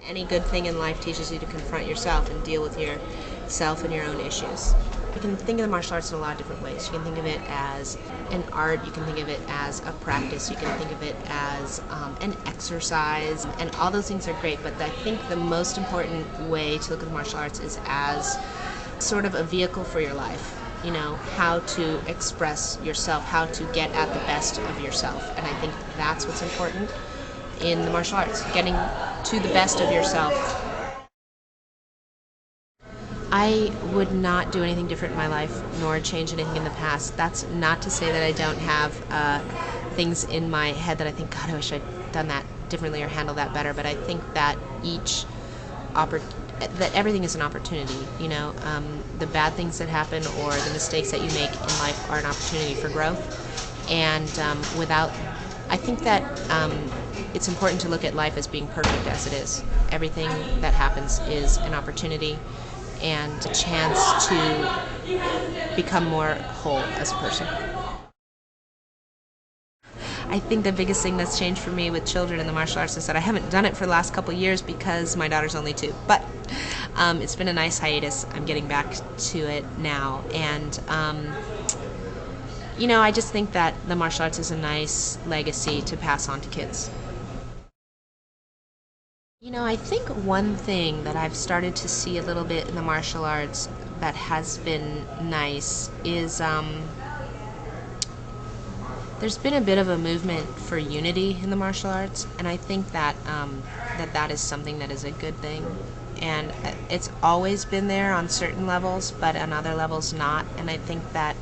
Any good thing in life teaches you to confront yourself and deal with yourself and your own issues. You can think of the martial arts in a lot of different ways. You can think of it as an art, you can think of it as a practice, you can think of it as an exercise, and all those things are great, but I think the most important way to look at the martial arts is as sort of a vehicle for your life. You know, how to express yourself, how to get at the best of yourself, and I think that's what's important in the martial arts, getting to the best of yourself. I would not do anything different in my life, nor change anything in the past. That's not to say that I don't have things in my head that I think, God, I wish I'd done that differently or handled that better. But I think that that everything is an opportunity. You know, the bad things that happen or the mistakes that you make in life are an opportunity for growth. And I think that it's important to look at life as being perfect as it is. Everything that happens is an opportunity and a chance to become more whole as a person. I think the biggest thing that's changed for me with children in the martial arts is that I haven't done it for the last couple of years because my daughter's only 2. But it's been a nice hiatus. I'm getting back to it now. And you know, I just think that the martial arts is a nice legacy to pass on to kids. You know, I think one thing that I've started to see a little bit in the martial arts that has been nice is there's been a bit of a movement for unity in the martial arts, and I think that that is something that is a good thing. And it's always been there on certain levels, but on other levels not. And I think that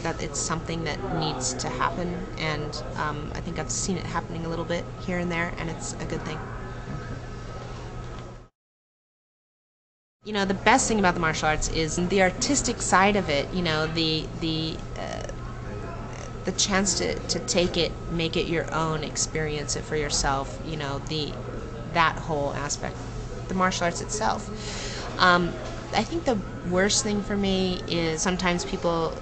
that it's something that needs to happen, and I think I've seen it happening a little bit here and there, and it's a good thing. You know, the best thing about the martial arts is the artistic side of it. You know, the chance to take it, make it your own, experience it for yourself. You know, that whole aspect. The martial arts itself. I think the worst thing for me is sometimes people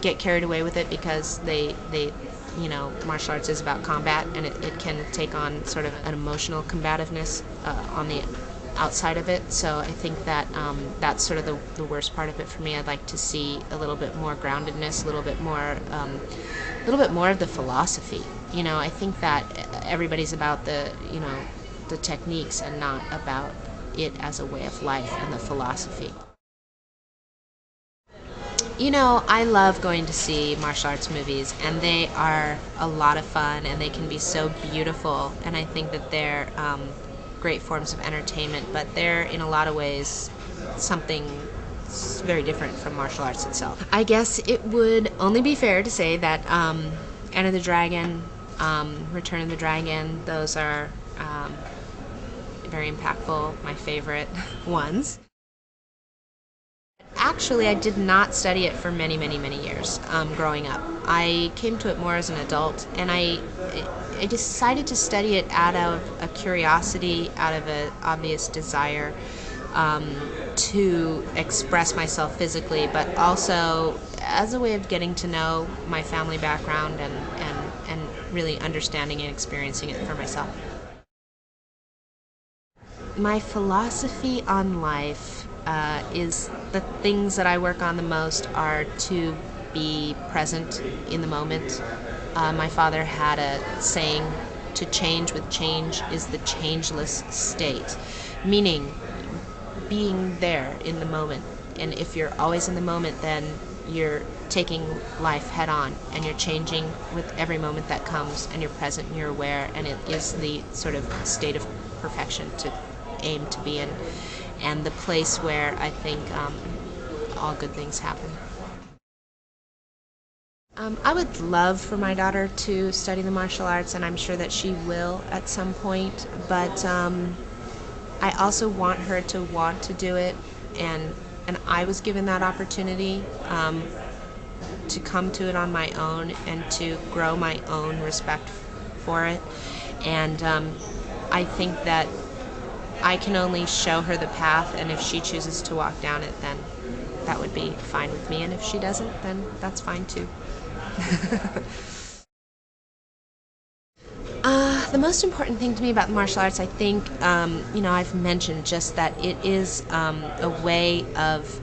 get carried away with it because they you know, martial arts is about combat, and it can take on sort of an emotional combativeness on the outside of it. So I think that that's sort of the worst part of it for me. I'd like to see a little bit more groundedness, a little bit more of the philosophy. You know, I think that everybody's about the techniques and not about it as a way of life and the philosophy. You know, I love going to see martial arts movies, and they are a lot of fun, and they can be so beautiful, and I think that they're great forms of entertainment, but they're in a lot of ways something very different from martial arts itself. I guess it would only be fair to say that Enter the Dragon, Return of the Dragon, those are very impactful, my favorite ones. Actually, I did not study it for many, many, many years growing up. I came to it more as an adult, and I decided to study it out of a curiosity, out of an obvious desire to express myself physically, but also as a way of getting to know my family background and really understanding and experiencing it for myself. My philosophy on life is the things that I work on the most are to be present in the moment. My father had a saying, to change with change is the changeless state, meaning being there in the moment. And if you're always in the moment, then you're taking life head on, and you're changing with every moment that comes, and you're present and you're aware, and it is the sort of state of perfection to aim to be in, and the place where I think all good things happen. I would love for my daughter to study the martial arts, and I'm sure that she will at some point, but I also want her to want to do it, and I was given that opportunity to come to it on my own and to grow my own respect for it, and I think that I can only show her the path, and if she chooses to walk down it, then that would be fine with me, and if she doesn't, then that's fine too. The most important thing to me about the martial arts, I think, I've mentioned just that it is a way of,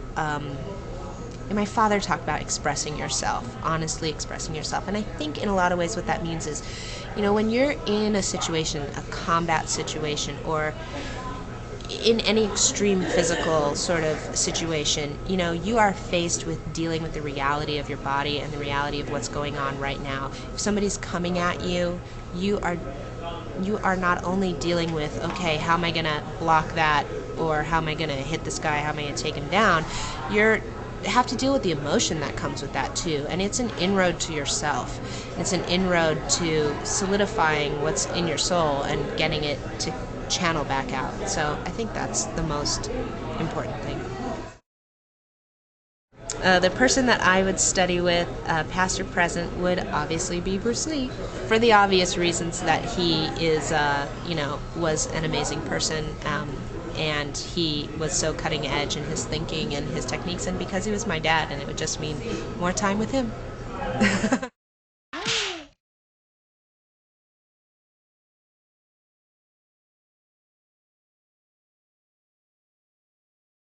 my father talked about expressing yourself, honestly expressing yourself. And I think in a lot of ways what that means is, when you're in a situation, a combat situation, or in any extreme physical sort of situation, you are faced with dealing with the reality of your body and the reality of what's going on right now. If somebody's coming at you, you are not only dealing with, okay, how am I going to block that, or how am I going to hit this guy, how am I going to take him down? You have to deal with the emotion that comes with that too, and it's an inroad to yourself. It's an inroad to solidifying what's in your soul and getting it to channel back out. So I think that's the most important thing. The person that I would study with, past or present, would obviously be Bruce Lee, for the obvious reasons that he is, was an amazing person, and he was so cutting edge in his thinking and his techniques, and because he was my dad, and it would just mean more time with him.